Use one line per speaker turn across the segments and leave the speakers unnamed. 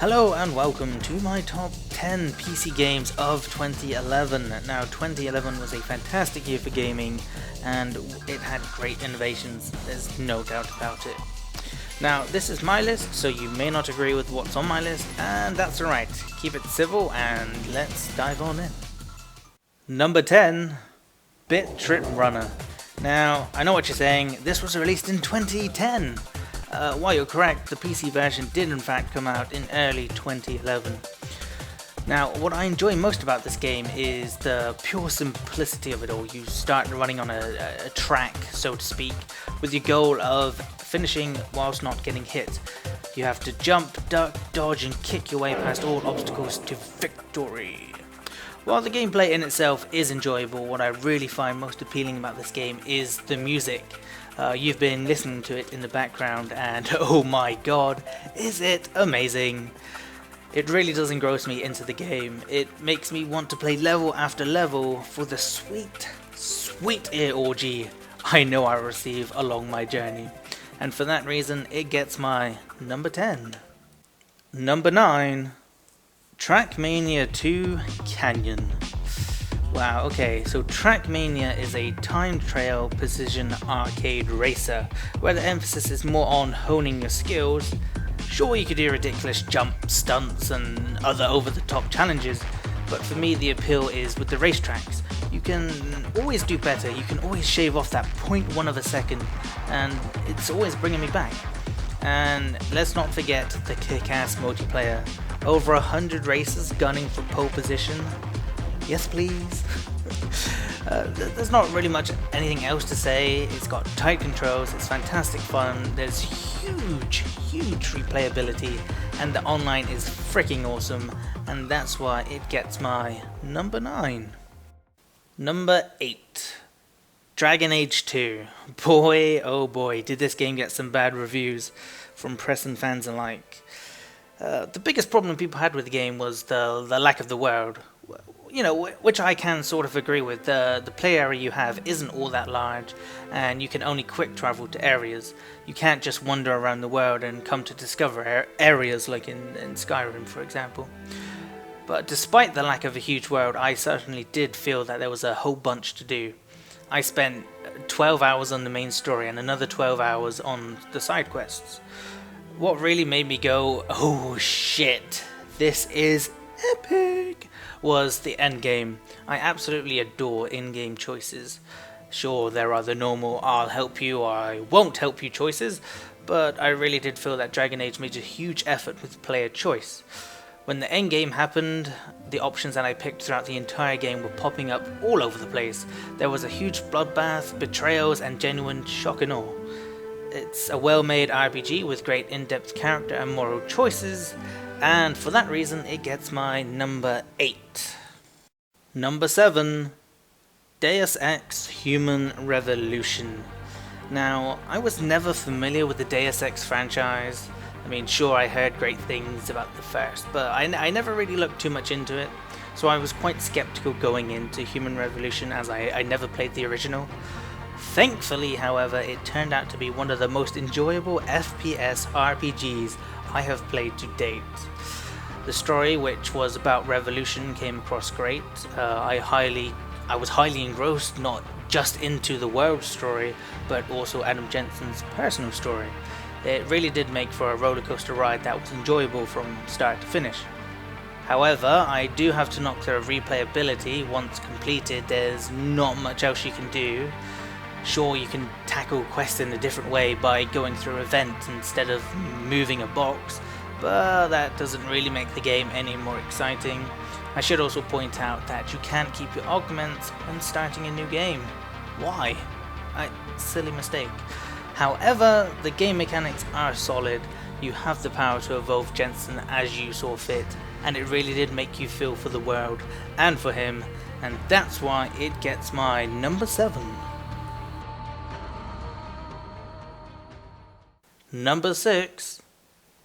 Hello and welcome to my top 10 PC games of 2011. Now 2011 was a fantastic year for gaming and it had great innovations, there's no doubt about it. Now this is my list, so you may not agree with what's on my list, and that's alright. Keep it civil and let's dive on in. Number 10, Bit.Trip.Runner. Now I know what you're saying, this was released in 2010. While you're correct, the PC version did in fact come out in early 2011. Now, what I enjoy most about this game is the pure simplicity of it all. You start running on a track, so to speak, with your goal of finishing whilst not getting hit. You have to jump, duck, dodge, and kick your way past all obstacles to victory. While the gameplay in itself is enjoyable, what I really find most appealing about this game is the music. You've been listening to it in the background and oh my god, is it amazing! It really does engross me into the game. It makes me want to play level after level for the sweet ear orgy I know I receive along my journey. And for that reason, it gets my number 10. Number 9, Trackmania Canyon. Wow, okay, so Trackmania is a time trial precision arcade racer, where the emphasis is more on honing your skills. Sure, you could do ridiculous jump stunts and other over-the-top challenges, but for me the appeal is with the racetracks. You can always do better, you can always shave off that 0.1 of a second, and it's always bringing me back. And let's not forget the kick-ass multiplayer. Over 100 racers gunning for pole position. Yes please. There's not really much anything else to say. It's got tight controls, it's fantastic fun, there's huge replayability, and the online is freaking awesome, and that's why it gets my number 9. Number 8, Dragon Age 2. Boy oh boy, did this game get some bad reviews from press and fans alike. The biggest problem people had with the game was the lack of the world. You know, which I can sort of agree with. The play area you have isn't all that large, and you can only quick travel to areas. You can't just wander around the world and come to discover areas like in Skyrim, for example. But despite the lack of a huge world, I certainly did feel that there was a whole bunch to do. I spent 12 hours on the main story and another 12 hours on the side quests. What really made me go, oh shit, this is epic, was the endgame. I absolutely adore in-game choices. Sure, there are the normal I'll help you or I won't help you choices, but I really did feel that Dragon Age made a huge effort with player choice. When the endgame happened, the options that I picked throughout the entire game were popping up all over the place. There was a huge bloodbath, betrayals, and genuine shock and awe. It's a well-made RPG with great in-depth character and moral choices, and for that reason it gets my number 8. Number 7, Deus Ex Human Revolution. Now, I was never familiar with the Deus Ex franchise. I mean, sure, I heard great things about the first, but I never really looked too much into it, so I was quite skeptical going into Human Revolution as I never played the original. Thankfully, however, it turned out to be one of the most enjoyable FPS RPGs I have played to date. The story, which was about revolution, came across great. I was highly engrossed, not just into the world story, but also Adam Jensen's personal story. It really did make for a roller coaster ride that was enjoyable from start to finish. However, I do have to knock their replayability. Once completed, there's not much else you can do. Sure, you can tackle quests in a different way by going through events instead of moving a box, but that doesn't really make the game any more exciting. I should also point out that you can't keep your augments when starting a new game. Why? Silly mistake. However, the game mechanics are solid. You have the power to evolve Jensen as you saw fit, and it really did make you feel for the world and for him, and that's why it gets my number 7. Number 6,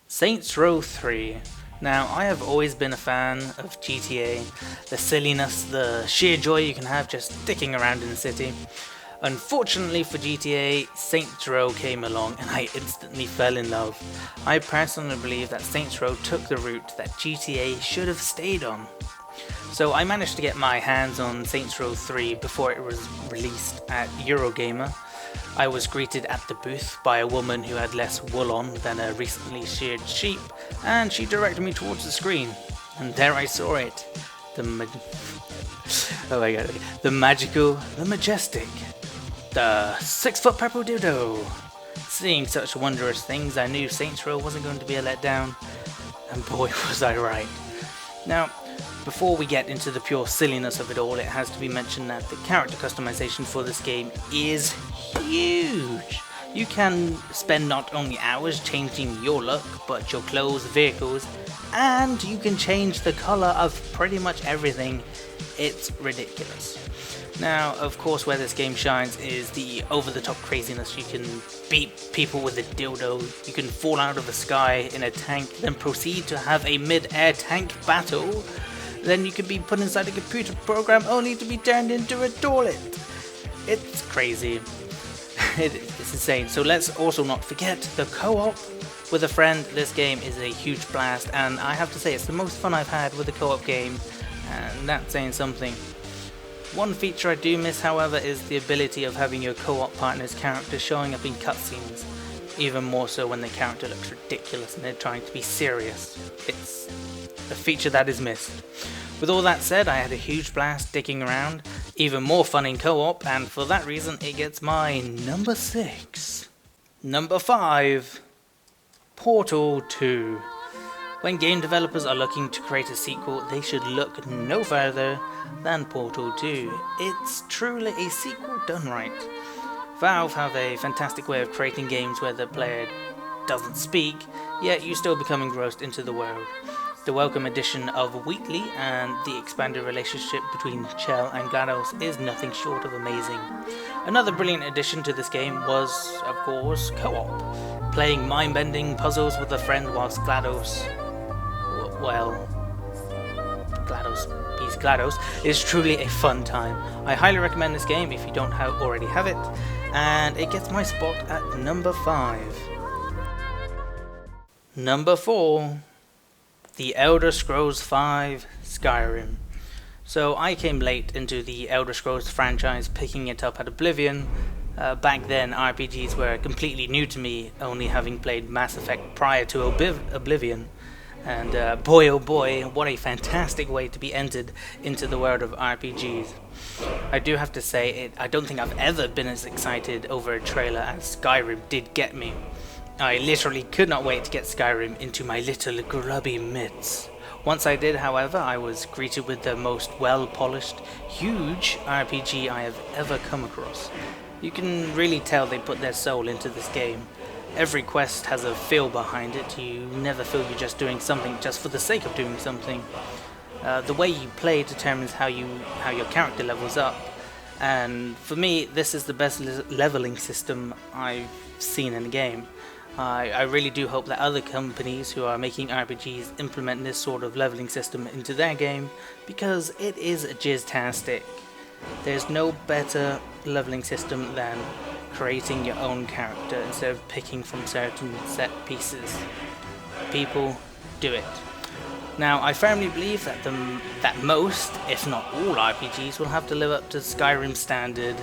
Saints Row 3. Now, I have always been a fan of GTA, the silliness, the sheer joy you can have just sticking around in the city. Unfortunately for GTA, Saints Row came along and I instantly fell in love. I personally believe that Saints Row took the route that GTA should have stayed on. So I managed to get my hands on Saints Row 3 before it was released at Eurogamer. I was greeted at the booth by a woman who had less wool on than a recently sheared sheep, and she directed me towards the screen. And there I saw it. The magical, the majestic, the 6-foot purple dildo. Seeing such wondrous things, I knew Saints Row wasn't going to be a letdown, and boy was I right. Now, before we get into the pure silliness of it all, it has to be mentioned that the character customization for this game is huge. You can spend not only hours changing your look, but your clothes, vehicles, and you can change the color of pretty much everything. It's ridiculous. Now, of course, where this game shines is the over-the-top craziness. You can beat people with a dildo, you can fall out of the sky in a tank, then proceed to have a mid-air tank battle. Then you can be put inside a computer program only to be turned into a toilet. It's crazy. It's insane. So let's also not forget the co-op with a friend. This game is a huge blast, and I have to say it's the most fun I've had with a co-op game, and that's saying something. One feature I do miss, however, is the ability of having your co-op partner's character showing up in cutscenes, even more so when the character looks ridiculous and they're trying to be serious. It's a feature that is missed. With all that said, I had a huge blast digging around, even more fun in co-op, and for that reason it gets my number 6. Number 5, Portal 2. When game developers are looking to create a sequel, they should look no further than Portal 2. It's truly a sequel done right. Valve have a fantastic way of creating games where the player doesn't speak, yet you still become engrossed into the world. The welcome addition of Wheatley and the expanded relationship between Chell and GLaDOS is nothing short of amazing. Another brilliant addition to this game was, of course, co-op. Playing mind-bending puzzles with a friend whilst GLaDOS is truly a fun time. I highly recommend this game if you don't already have it, and it gets my spot at number 5. Number 4, The Elder Scrolls V Skyrim. So I came late into the Elder Scrolls franchise, picking it up at Oblivion. Back then RPGs were completely new to me, only having played Mass Effect prior to Oblivion. And boy oh boy, what a fantastic way to be entered into the world of RPGs. I do have to say, I don't think I've ever been as excited over a trailer as Skyrim did get me. I literally could not wait to get Skyrim into my little grubby mitts. Once I did, however, I was greeted with the most well-polished, huge RPG I have ever come across. You can really tell they put their soul into this game. Every quest has a feel behind it. You never feel you're just doing something just for the sake of doing something. The way you play determines how your character levels up, and for me this is the best leveling system I've seen in a game. I really do hope that other companies who are making RPGs implement this sort of leveling system into their game, because it is jizz-tastic. There's no better leveling system than creating your own character instead of picking from certain set pieces. People, do it. Now, I firmly believe that most, if not all RPGs will have to live up to Skyrim standard,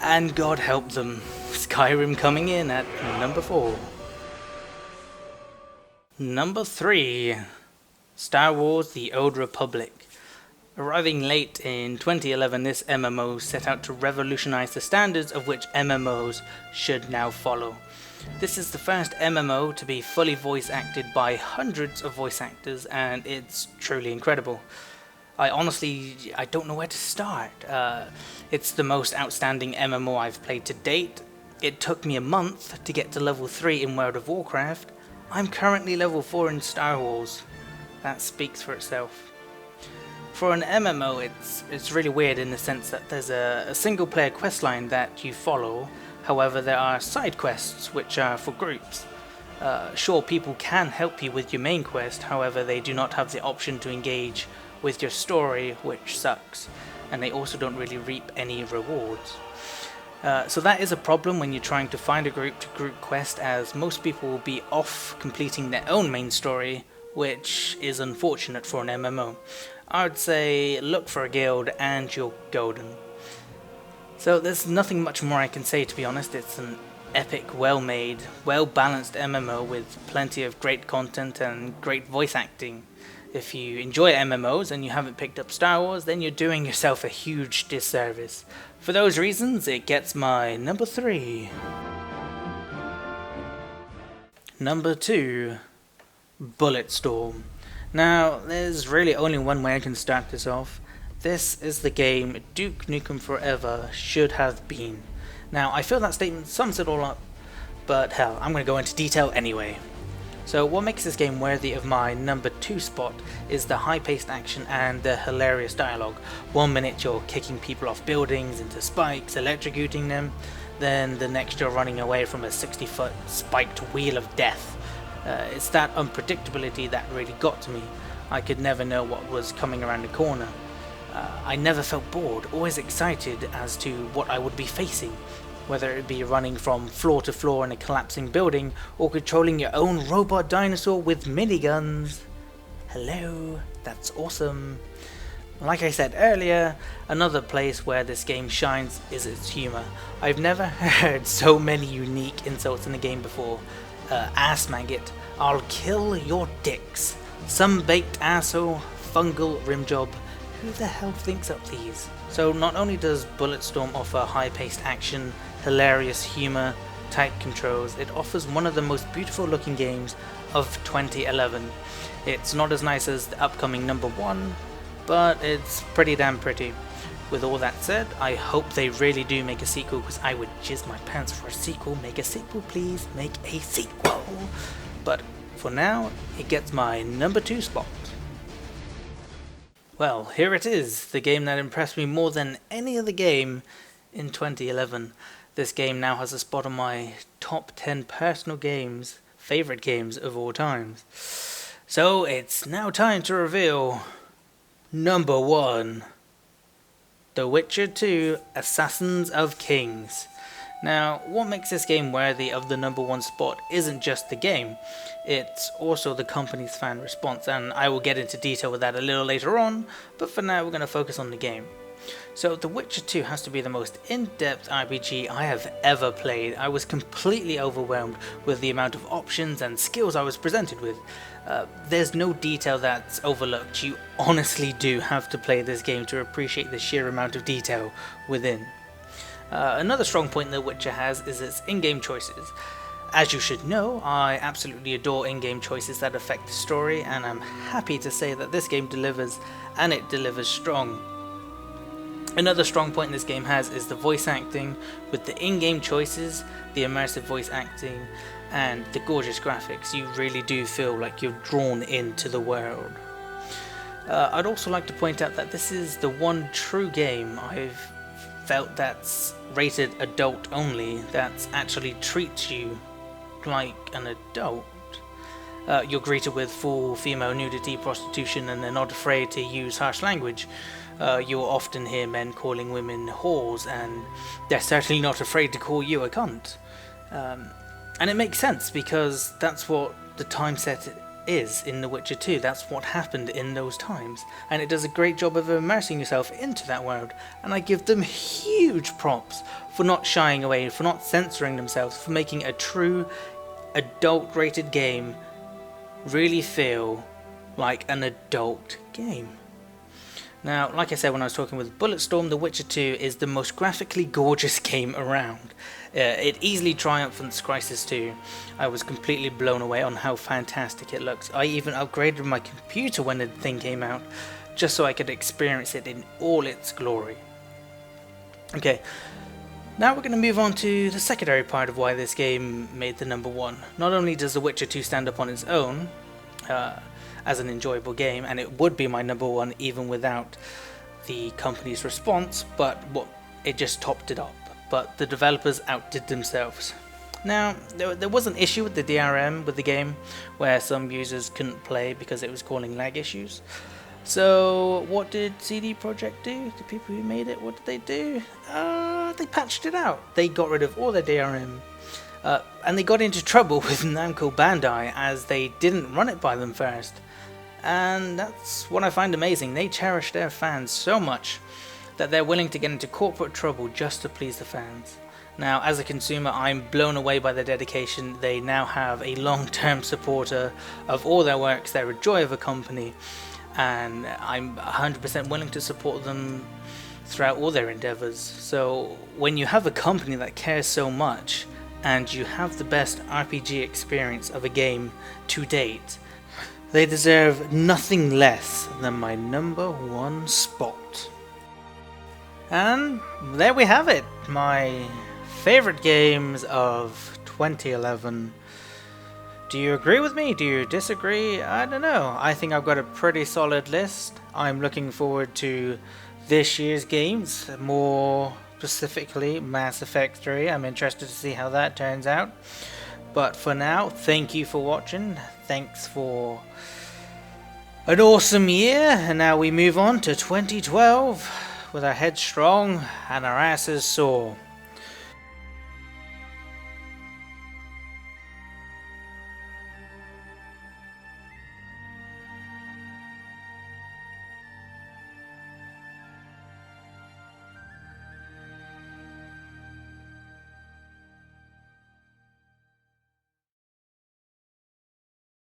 and God help them. Skyrim coming in at number 4. Number 3, Star Wars: The Old Republic. Arriving late in 2011, this MMO set out to revolutionize the standards of which MMOs should now follow. This is the first MMO to be fully voice acted by hundreds of voice actors, and it's truly incredible. I don't know where to start. It's the most outstanding MMO I've played to date. It took me a month to get to level 3 in World of Warcraft. I'm currently level 4 in Star Wars. That speaks for itself. For an MMO, it's really weird in the sense that there's a single player questline that you follow. However, there are side quests which are for groups. Sure, people can help you with your main quest, however they do not have the option to engage with your story, which sucks, and they also don't really reap any rewards. So that is a problem when you're trying to find a group to group quest, as most people will be off completing their own main story, which is unfortunate for an MMO. I would say look for a guild and you're golden. So there's nothing much more I can say, to be honest. It's an epic, well-made, well-balanced MMO with plenty of great content and great voice acting. If you enjoy MMOs and you haven't picked up Star Wars, then you're doing yourself a huge disservice. For those reasons, it gets my number 3. Number 2, Bulletstorm. Now, there's really only one way I can start this off. This is the game Duke Nukem Forever should have been. Now, I feel that statement sums it all up, but hell, I'm going to go into detail anyway. So what makes this game worthy of my number 2 spot is the high-paced action and the hilarious dialogue. 1 minute you're kicking people off buildings into spikes, electrocuting them, then the next you're running away from a 60-foot spiked wheel of death. It's that unpredictability that really got to me. I could never know what was coming around the corner. I never felt bored, always excited as to what I would be facing. Whether it be running from floor to floor in a collapsing building, or controlling your own robot dinosaur with miniguns. Hello, that's awesome. Like I said earlier, another place where this game shines is its humour. I've never heard so many unique insults in a game before. Ass maggot, I'll kill your dicks. Some baked asshole, fungal rimjob. Who the hell thinks up these? So not only does Bulletstorm offer high-paced action, hilarious humour, tight controls, it offers one of the most beautiful looking games of 2011. It's not as nice as the upcoming number 1, but it's pretty damn pretty. With all that said, I hope they really do make a sequel, because I would jizz my pants for a sequel. Make a sequel, please. Make a sequel. But for now, it gets my number 2 spot. Well, here it is, the game that impressed me more than any other game in 2011. This game now has a spot on my top 10 personal games, favourite games of all times. So it's now time to reveal number 1. The Witcher 2 Assassins of Kings. Now, what makes this game worthy of the number 1 spot isn't just the game, it's also the company's fan response, and I will get into detail with that a little later on, but for now we're going to focus on the game. So The Witcher 2 has to be the most in-depth RPG I have ever played. I was completely overwhelmed with the amount of options and skills I was presented with. There's no detail that's overlooked. You honestly do have to play this game to appreciate the sheer amount of detail within. Another strong point The Witcher has is its in-game choices. As you should know, I absolutely adore in-game choices that affect the story, and I'm happy to say that this game delivers, and it delivers strong. Another strong point this game has is the voice acting, with the in-game choices, the immersive voice acting, and the gorgeous graphics. You really do feel like you're drawn into the world. I'd also like to point out that this is the one true game I've felt that's rated adult only, that actually treats you like an adult. You're greeted with full female nudity, prostitution, and they're not afraid to use harsh language. You'll often hear men calling women whores, and they're certainly not afraid to call you a cunt. And it makes sense, because that's what the time set is in The Witcher 2. That's what happened in those times, and it does a great job of immersing yourself into that world, and I give them huge props for not shying away, for not censoring themselves, for making a true adult rated game really feel like an adult game. Now, like I said when I was talking with Bulletstorm, The Witcher 2 is the most graphically gorgeous game around. It easily triumphs Crysis 2. I was completely blown away on how fantastic it looks. I even upgraded my computer when the thing came out, just so I could experience it in all its glory. Okay, now we're going to move on to the secondary part of why this game made the number 1. Not only does The Witcher 2 stand up on its own, as an enjoyable game, and it would be my number 1 even without the company's response, but it just topped it up. But the developers outdid themselves. Now, there was an issue with the DRM with the game, where some users couldn't play because it was causing lag issues. So what did CD Projekt do? The people who made it, what did they do? They patched it out. They got rid of all their DRM. And they got into trouble with Namco Bandai as they didn't run it by them first. And that's what I find amazing. They cherish their fans so much that they're willing to get into corporate trouble just to please the fans. Now, as a consumer, I'm blown away by their dedication. They now have a long-term supporter of all their works. They're a joy of a company, and I'm 100% willing to support them throughout all their endeavors. So when you have a company that cares so much, and you have the best RPG experience of a game to date, they deserve nothing less than my #1 spot. And there we have it, my favorite games of 2011. Do you agree with me? Do you disagree? I don't know. I think I've got a pretty solid list. I'm looking forward to this year's games, more specifically Mass Effect 3. I'm interested to see how that turns out. But for now, thank you for watching. Thanks for an awesome year. And now we move on to 2012 with our heads strong and our asses sore.